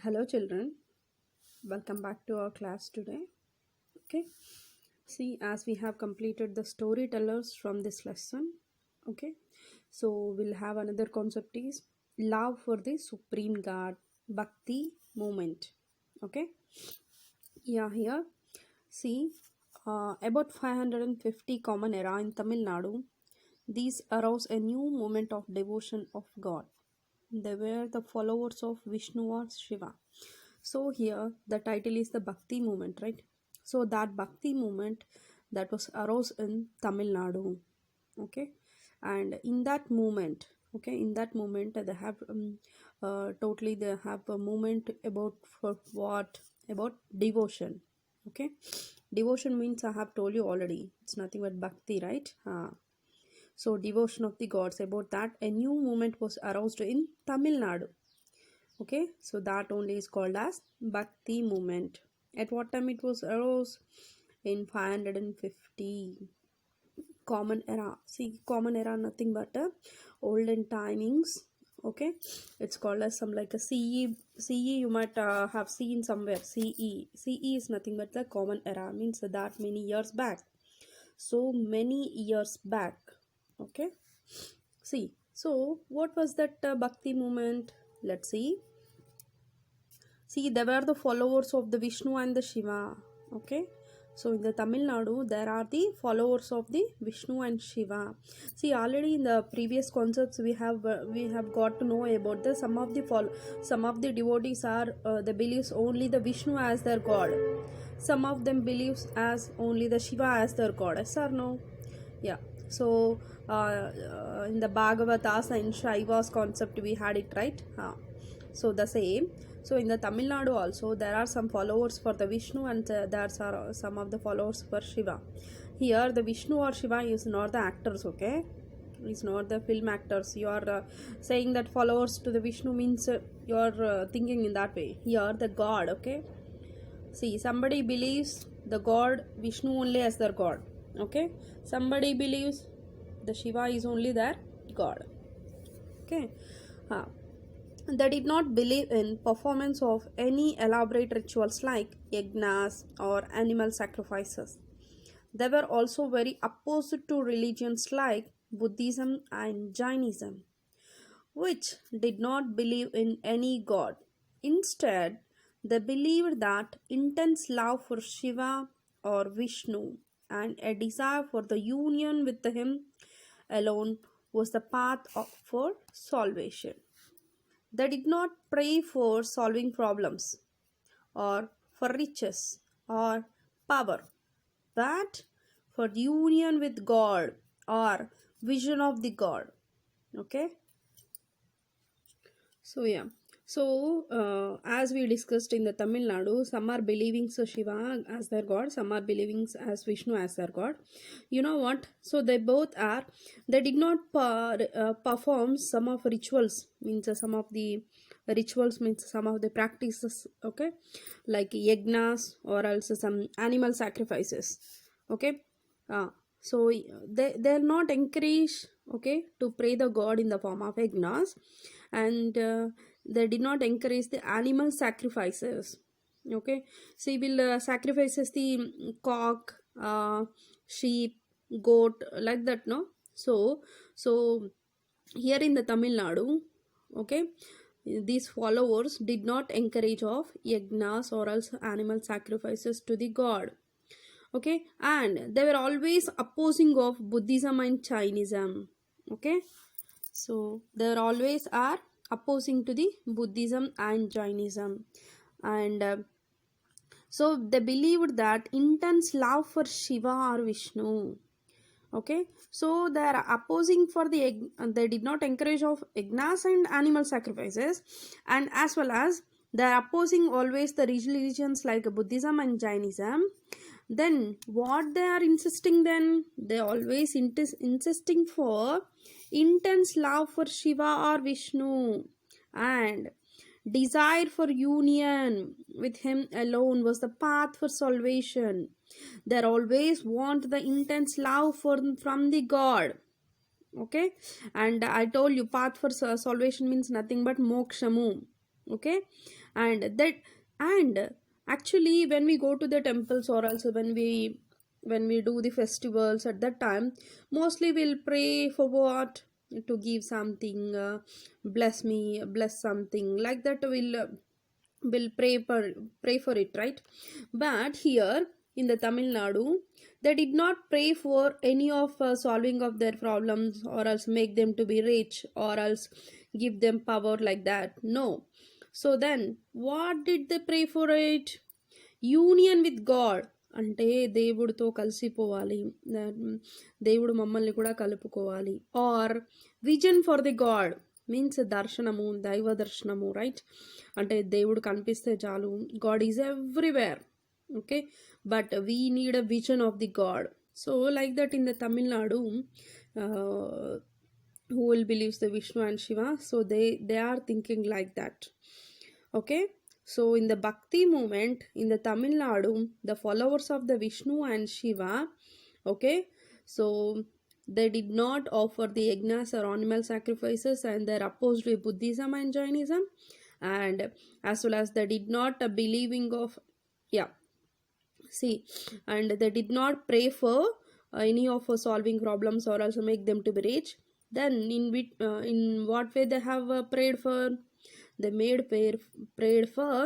Hello children, welcome back to our class today. Okay, see, as we have completed the storytellers from this lesson, okay, so we'll have another concept is love for the supreme god, bhakti movement. Okay, yeah, here, see, about 550 common era in Tamil Nadu, these arouse a new movement of devotion of god. They were the followers of Vishnu or Shiva. So here the title is the Bhakti movement, right? So that Bhakti movement that was arose in Tamil Nadu, okay, and in that movement, okay, in that movement they have totally they have a movement about for what about devotion, okay. Devotion means I have told you already. It's nothing but bhakti, right? So devotion of the gods. About that, a new movement was aroused in Tamil Nadu. Okay, so that only is called as Bhakti movement. At what time it was arose? In 550 common era. See, common era nothing but olden timings. Okay, it's called as some like a CE you might have seen somewhere. CE is nothing but the common era, means that many years back. So many years back. Okay, see, so what was that Bhakti movement? Let's see. See, they were the followers of the Vishnu and the Shiva. Okay. So in the Tamil Nadu, there are the followers of the Vishnu and Shiva. See, already in the previous concepts we have got to know about the some of the devotees are they believes only the Vishnu as their god. Some of them believes as only the Shiva as their god. Yes or no? Yeah. So in the Bhagavatas and Shaivas concept we had it, right. So the same. So in the Tamil Nadu also there are some followers for the Vishnu and there are some of the followers for Shiva. Here the Vishnu or Shiva is not the actors, okay. It's not the film actors. You are saying that followers to the Vishnu means you are thinking in that way. Here the god, okay. See, somebody believes the god Vishnu only as their god, okay. Somebody believes the Shiva is only their god, okay. They did not believe in performance of any elaborate rituals like yagnas or animal sacrifices. They were also very opposed to religions like Buddhism and Jainism, which did not believe in any god. Instead, they believed that intense love for Shiva or Vishnu and a desire for the union with him alone was the path for salvation. They did not pray for solving problems or for riches or power, but for union with God or vision of the God. Okay. So yeah. So as we discussed in the Tamil Nadu, some are believing so Shiva as their god, some are believing as Vishnu as their god. You know what? So they both are. They did not perform some of rituals, means some of the rituals means some of the practices, okay, like yagnas or also some animal sacrifices, okay. So they're not encouraged, okay, to pray the god in the form of yagnas, and they did not encourage the animal sacrifices, okay. So he will sacrifices the cock, sheep, goat, like that, no. So here in the Tamil Nadu, okay, these followers did not encourage of yagnas or else animal sacrifices to the god, okay, and they were always opposing of Buddhism and Jainism, okay. So they always are opposing to the Buddhism and Jainism, and so they believed that intense love for Shiva or Vishnu, okay. So they are opposing for the they did not encourage of yagnas and animal sacrifices, and as well as they are opposing always the religions like Buddhism and Jainism. Then what they are insisting, then they always insisting for intense love for Shiva or Vishnu, and desire for union with him alone was the path for salvation. They always want the intense love from the god, okay. And I told you path for salvation means nothing but mokshamu, Okay, and that, and actually when we go to the temples, or also when we do the festivals, at that time mostly we'll pray for what, to give something, bless me, bless something like that, will pray for it, right? But here in the Tamil Nadu, they did not pray for any of solving of their problems, or else make them to be rich, or else give them power like that. No. So then what did they pray for it? Union with God. అంటే దేవుడితో కలిసిపోవాలి, దేవుడు మమ్మల్ని కూడా కలుపుకోవాలి. Or vision for the God, means దర్శనము, దైవ దర్శనము, రైట్? అంటే దేవుడు కనిపిస్తే చాలు, God is everywhere. Okay, but we need a vision of the God. So like that in the Tamil Nadu, who will believes the Vishnu and Shiva, so they are thinking like that. Okay, so in the Bhakti movement in the Tamil Nadu, the followers of the Vishnu and Shiva, okay, so they did not offer the yagnas or animal sacrifices, and they're opposed with Buddhism and Jainism, and as well as they did not believing of, yeah, see, and they did not pray for any of solving problems, or also make them to be rich. Then in what way they have prayed for? They prayed for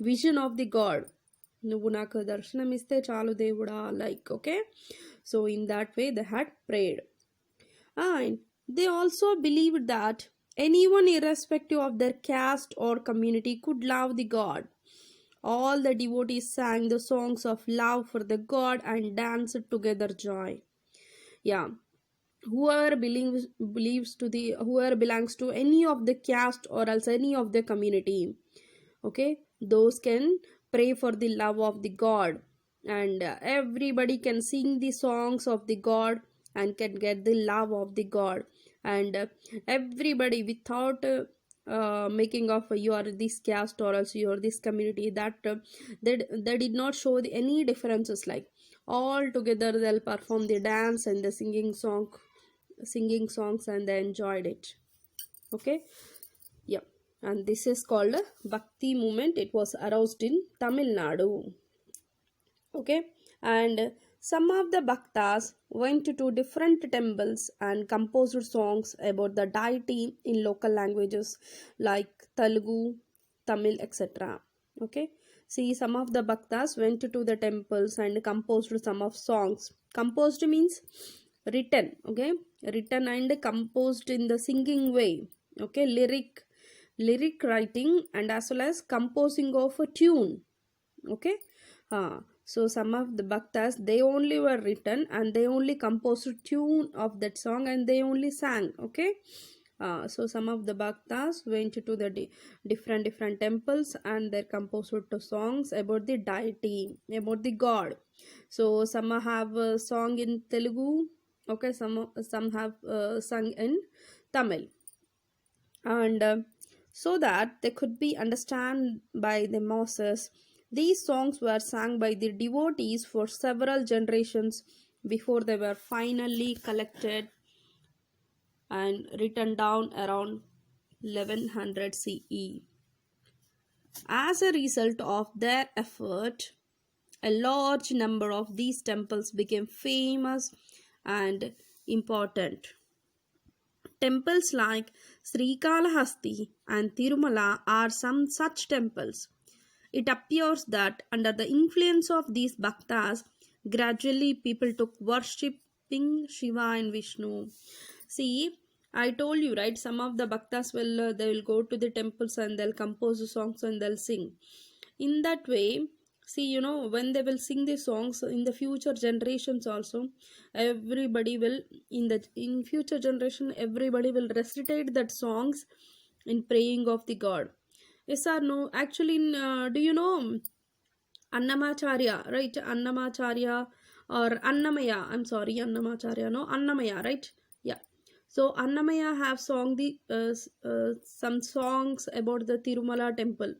vision of the God. నువ్వు నాకు దర్శనం ఇస్తే చాలు దేవుడా, like. Okay, so in that way they had prayed. And they also believed that anyone irrespective of their caste or community could love the God. All the devotees sang the songs of love for the God and danced together joy. Yeah, whoever belongs to any of the caste or else any of the community, okay, those can pray for the love of the God, and everybody can sing the songs of the God and can get the love of the God. And everybody, without making of you are this caste or else you are this community, that they did not show any differences, like all together they'll perform the dance and the singing songs, and they enjoyed it. Okay, yeah, and this is called Bhakti movement. It was aroused in Tamil Nadu. Okay, and some of the bhaktas went to different temples and composed songs about the deity in local languages like Telugu, Tamil, etc. Okay, see, some of the bhaktas went to the temples and composed some of songs. Composed means written, okay, written and composed in the singing way. Okay, lyric writing, and as well as composing of a tune. Okay, so some of the bhaktas, they only were written and they only composed tune of that song and they only sang. Okay, so some of the bhaktas went to the different temples and they composed songs about the deity, about the God. So some have sung in Telugu. Okay, some have sung in Tamil, and so that they could be understand by the masses. These songs were sung by the devotees for several generations before they were finally collected and written down around 1100 CE. As a result of their effort, a large number of these temples became famous and important. Temples like Srikalahasti and Tirumala are some such temples. It appears that under the influence of these bhaktas, gradually people took worshipping Shiva and Vishnu. See, I told you, right? Some of the bhaktas they will go to the temples and they'll compose the songs and they'll sing. In that way, see, when they will sing the songs in the future generations also, everybody will in future generation everybody will recitate that songs in praying of the God. Yes or no? Actually, do you know Annamacharya, right? Annamacharya or Annamaya. I'm sorry, Annamacharya. No, Annamaya, right? Yeah. So Annamaya have sung some songs about the Tirumala temple.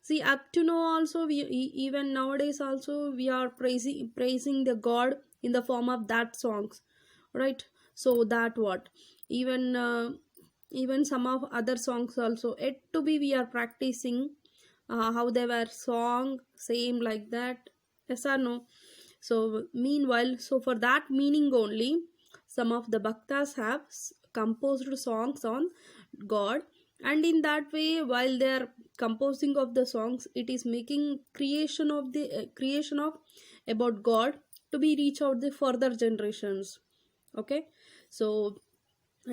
See, up to now also, even nowadays also, we are praising the God in the form of that songs, right? So that what even even some of other songs also yet to be we are practicing, how they were song same like that, yes or no? So meanwhile, so for that meaning only, some of the bhaktas have composed songs on God, and in that way while they are composing of the songs, it is making creation of the creation of about God to be reach out the further generations. Okay, so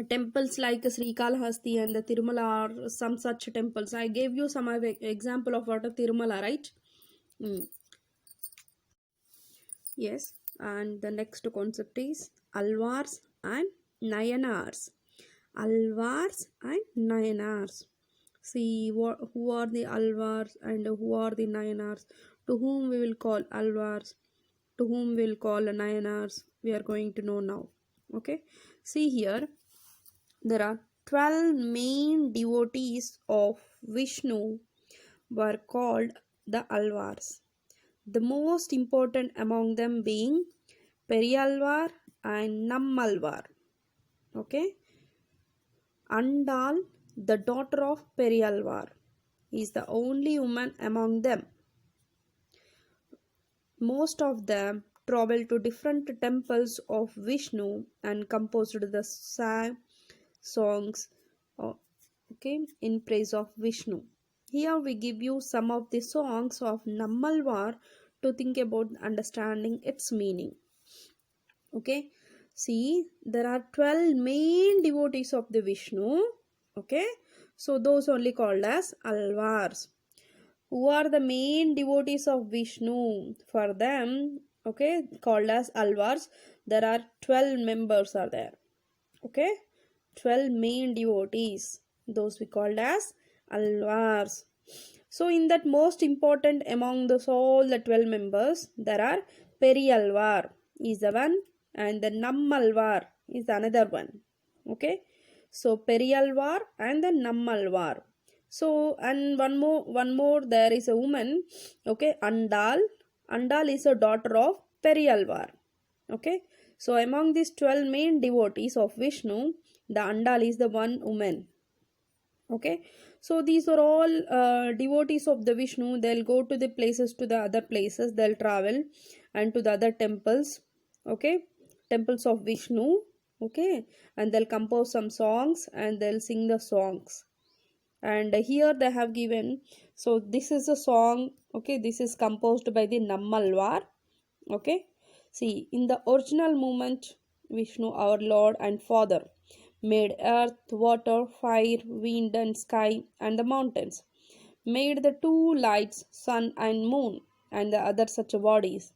temples like Srikalahasti and the Tirumala are some such temples. I gave you some example of what a Tirumala, right? Mm. Yes, and the next concept is Alvars and Nayanars. Alvars and Nayanars. See who are the Alvars and who are the Nayanars. To whom we will call Alvars, to whom we will call Nayanars. We are going to know now. Okay. See here, there are 12 main devotees of Vishnu were called the Alvars. The most important among them being Periyalvar and Nammalvar. Okay, Andal, the daughter of Periyalvar, is the only woman among them. Most of them traveled to different temples of Vishnu and composed the songs, okay, in praise of Vishnu. Here we give you some of the songs of Nammalvar to think about understanding its meaning. Okay, see, there are 12 main devotees of the Vishnu. Okay, so those only called as Alvars. Who are the main devotees of Vishnu? For them, okay, called as Alvars, there are 12 members are there. Okay, 12 main devotees, those we called as Alvars. So in that, most important among those all the 12 members, there are Periyalvar is the one and the Nammalvar is another one. Okay, so Periyalvar and the Nammalvar. So and one more there is a woman. Okay, Andal is a daughter of Periyalvar. Okay, so among these 12 main devotees of Vishnu, the Andal is the one woman. Okay, so these are all devotees of the Vishnu. They'll go to the places, to the other places, they'll travel and to the other temples. Okay, temples of Vishnu. Okay, and they'll compose some songs and they'll sing the songs. And here they have given, so this is a song. Okay, this is composed by the Nammalvar. Okay, see, in the original movement, Vishnu, our Lord and Father, made earth, water, fire, wind, and sky, and the mountains, made the two lights, sun and moon, and the other such bodies,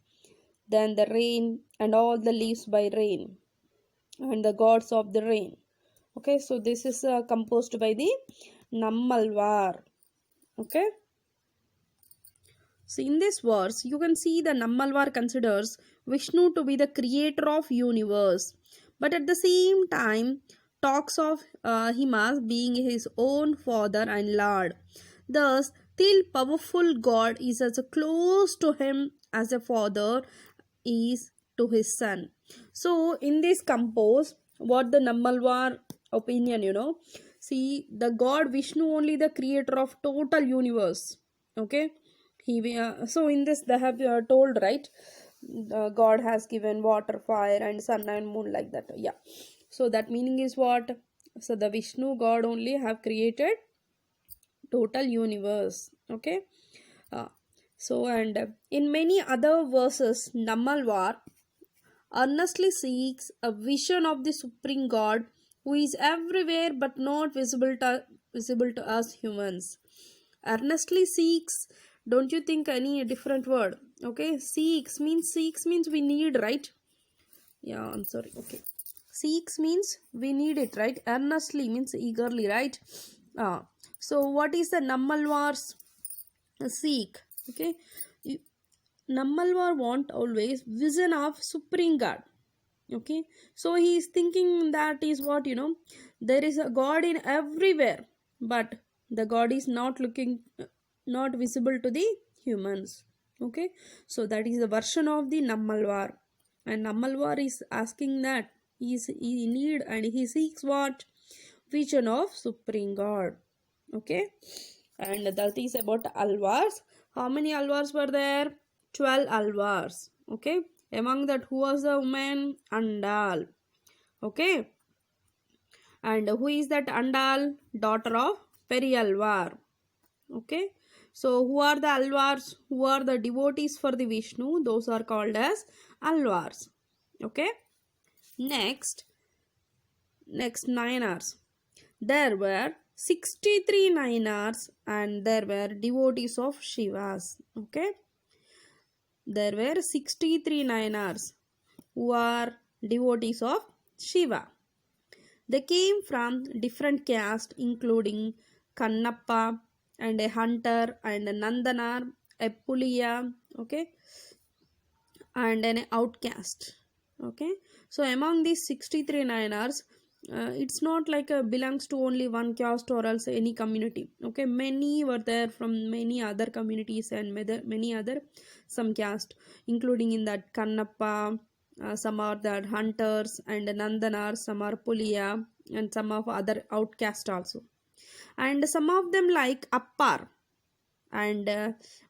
then the rain, and all the leaves by rain, and the gods of the rain. Okay, so this is composed by the Nammalvar. Okay. So in this verse, you can see the Nammalvar considers Vishnu to be the creator of universe, but at the same time talks of him as being his own father and lord. Thus, till powerful God is as close to him as a father is to his son. So in this compose, what the Nammalvar opinion, see, the God Vishnu only the creator of total universe. Okay, so in this they have told, right, God has given water, fire, and sun and moon, like that. Yeah, so that meaning is what? So the Vishnu God only have created total universe. Okay, uh, so and in many other verses, Nammalvar earnestly seeks a vision of the supreme God who is everywhere but not visible to us humans. Earnestly seeks, don't you think any different word? Okay, seeks means we need, right? Yeah, I'm sorry. Okay, seeks means we need it, right? Earnestly means eagerly, right? So what is the Nammalvar's seek? Okay, Nammalvar want always vision of supreme God. Okay, so he is thinking that is what, there is a God in everywhere, but the God is not looking, not visible to the humans. Okay, so that is the version of the Nammalvar, and Nammalvar is asking that he need and he seeks what? vision of Supreme God. Okay, and that is about Alvars. How many Alvars were there? 12 Alvars. Okay, among that, who was the woman? Andal. Okay, and who is that Andal? Daughter of Periyalvar. Okay, so who are the Alvars? Who are the devotees for the Vishnu? Those are called as Alvars. Okay, next 9 hours. There were 63 Nainars and there were devotees of Shivas. Okay, there were 63 Nainars who are devotees of Shiva. They came from different castes including Kannappa and a hunter and a Nandanar, a Puliya, okay, and an outcast. Okay, so among these 63 Nainars, it's not like belongs to only one caste or else any community. Okay, many were there from many other communities and many other some caste, including in that Kannappa, some are the hunters and Nandanar, some are Puliya, and some of other outcast also. And some of them like Appar and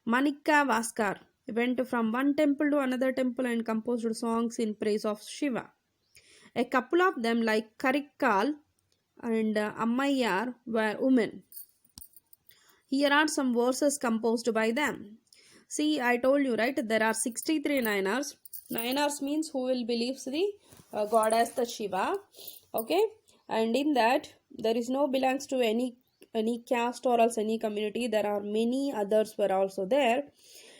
Manika Vaskar went from one temple to another temple and composed songs in praise of Shiva. A couple of them like Karikkal and Ammayar were women. Here are some verses composed by them. See, I told you, right? There are 63 Nainars. Nainars means who will believe the God as the Shiva. Okay, and in that there is no belongs to any caste or else any community. There are many others were also there.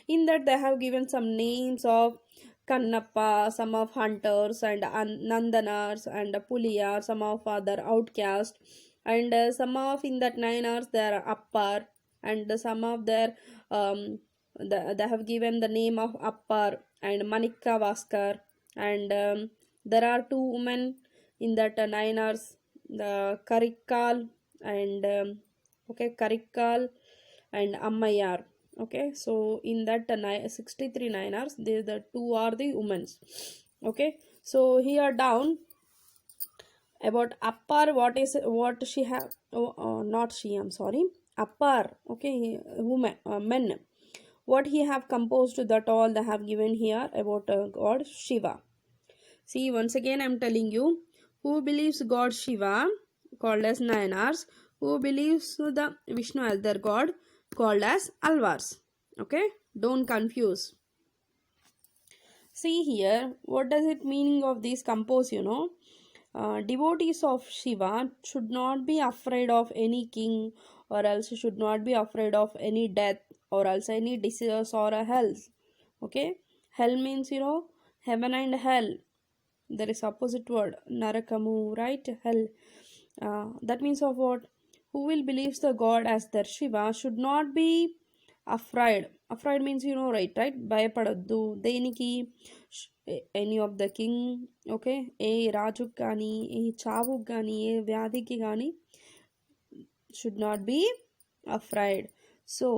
In that they have given some names of Kannappa, some of hunters and Nandanars and Puliya, some of other outcasts, and some of in that 9 hours there are Appar, and some of their they have given the name of Appar and Manika Vaskar, and there are two women in that 9 hours, the Karikkal and Karikkal and Ammayar. Okay, so in that 63 Nainars, the two are the women. Okay, so here down about Appar, what she have, not she, I'm sorry, Appar, okay, woman, men, what he have composed, that all they have given here about God Shiva. See, once again I'm telling you, who believes God Shiva called as Nayanars, who believes the Vishnu as their God called as Alvars. Okay, don't confuse. See here, what does it meaning of this compose, devotees of Shiva should not be afraid of any king, or else should not be afraid of any death, or else any disease or a hell. Okay, hell means heaven and hell. There is opposite word narakamu, right? Hell. That means of what? Who will believes the God as their Shiva should not be afraid. Afraid means right? Bayapadaddu దేనికి any of the king, okay, ఏ రాజుకు కానీ ఏ చావుకు కానీ ఏ వ్యాధికి కానీ should not be afraid. So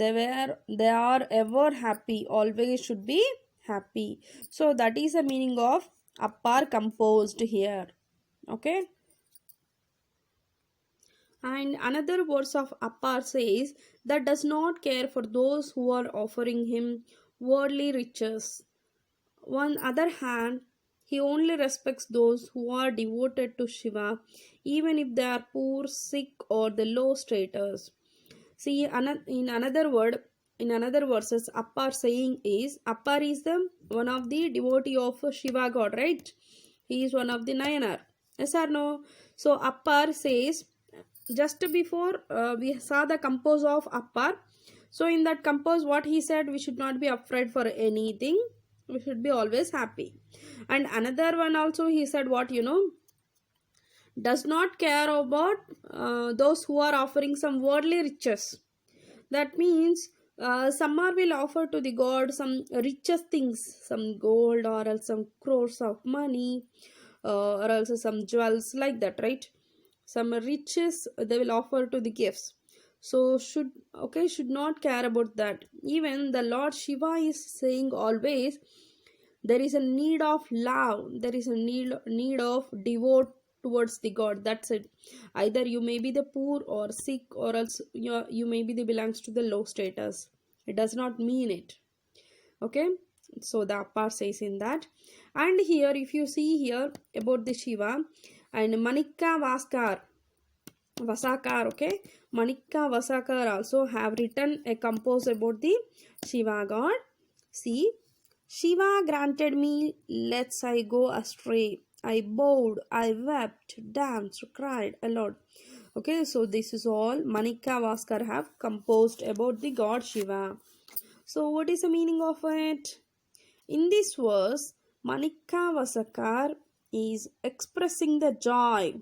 they are ever happy, always should be happy. So that is the meaning of Appar composed here. Okay, and another verse of Appar says that does not care for those who are offering him worldly riches. On other hand, he only respects those who are devoted to Shiva, even if they are poor, sick, or the low status. See, in another verses, Appar saying is, Appar is the one of the devotee of Shiva God, right? He is one of the Nayanar. Yes or no? So Appar says, just before we saw the compose of Appar. So in that compose, what he said, we should not be afraid for anything. We should be always happy. And another one also he said, what does not care about those who are offering some worldly riches. That means some will offer to the god some richest things, some gold or else some crores of money, or also some jewels like that, right? Some riches they will offer to the gifts. So should not care about that. Even the Lord Shiva is saying always, there is a need of love, there is a need of towards the god. That's it. Either you may be the poor or sick, or else you may be the belongs to the low status. It does not mean it. Okay, so the Appar says in that. And here if you see here about the Shiva and Manika Vasakar, okay, Manika Vasakar also have written a compose about the Shiva god. See, Shiva granted me, lest I go astray. I bowed, I wept, danced, cried aloud. Okay, so this is all Manika Vaskar have composed about the god Shiva. So what is the meaning of it? In this verse, Manika Vasakar is expressing the joy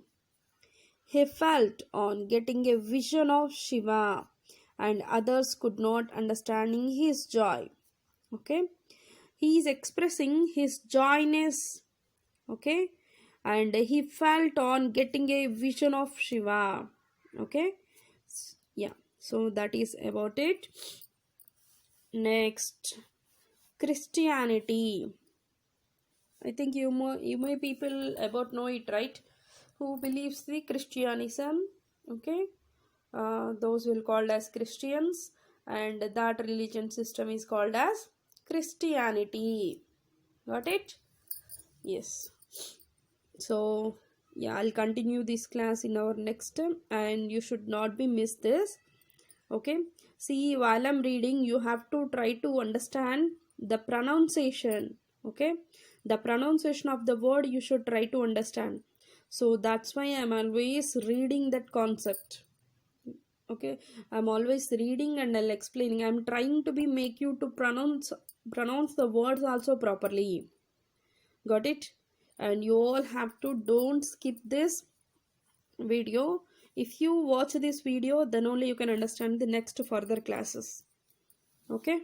he felt on getting a vision of Shiva, and others could not understanding his joy. Okay, he is expressing his joyness. Okay, and he felt on getting a vision of Shiva. Okay, yeah, so that is about it. Next, Christianity. I think you may people about know it, right? Who believes the Christianism? Okay, those will called as Christians, and that religion system is called as Christianity. Got it? Yes. So yeah, I'll continue this class in our next time, and you should not be miss this. Okay, see, while I'm reading, you have to try to understand the pronunciation. Okay, the pronunciation of the word you should try to understand. So that's why I'm always reading that concept. Okay, I'm always reading and I'll explaining. I'm trying to be make you to pronounce the words also properly. Got it? And you all have to don't skip this video. If you watch this video, then only you can understand the next further classes. Okay.